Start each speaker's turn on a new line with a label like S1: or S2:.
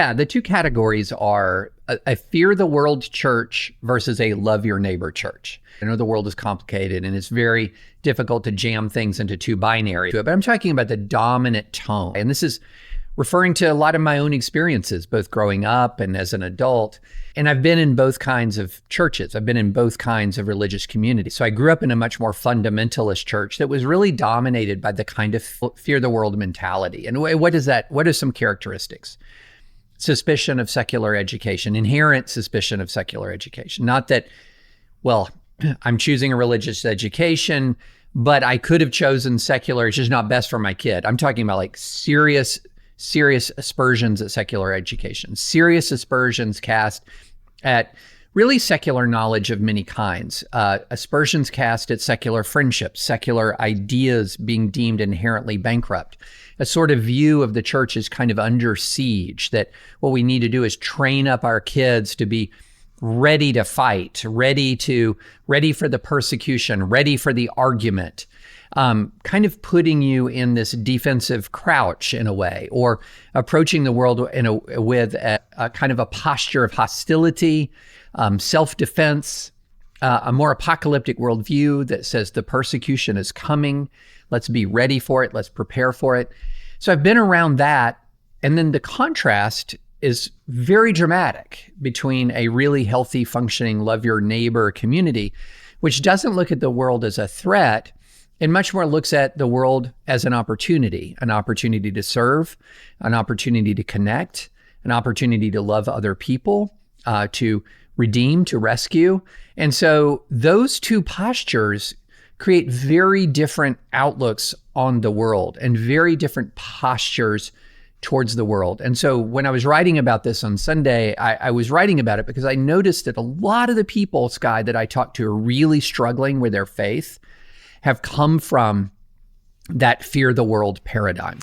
S1: Yeah, the two categories are a fear the world church versus a love your neighbor church. I know the world is complicated and it's very difficult to jam things into two binary, but I'm talking about the dominant tone. And this is referring to a lot of my own experiences, both growing up and as an adult. And I've been in both kinds of churches. I've been in both kinds of religious communities. So I grew up in a much more fundamentalist church that was really dominated by the kind of fear the world mentality. And what is that? What are some characteristics? Suspicion of secular education, inherent suspicion of secular education. Not that, well, I'm choosing a religious education, but I could have chosen secular. It's just not best for my kid. I'm talking about like serious aspersions at secular education, serious aspersions cast at really secular knowledge of many kinds, aspersions cast at secular friendships, secular ideas being deemed inherently bankrupt, a sort of view of the church is kind of under siege, that what we need to do is train up our kids to be ready to fight, ready for the persecution, ready for the argument, kind of putting you in this defensive crouch in a way, or approaching the world with a kind of a posture of hostility, self-defense, a more apocalyptic worldview that says the persecution is coming. Let's be ready for it. Let's prepare for it. So I've been around that. And then the contrast is very dramatic between a really healthy, functioning, love your neighbor community, which doesn't look at the world as a threat and much more looks at the world as an opportunity to serve, an opportunity to connect, an opportunity to love other people, to redeem, to rescue. And so those two postures create very different outlooks on the world and very different postures towards the world. And so when I was writing about this on Sunday, I was writing about it because I noticed that a lot of the people, Skye, that I talk to are really struggling with their faith have come from that fear the world paradigm.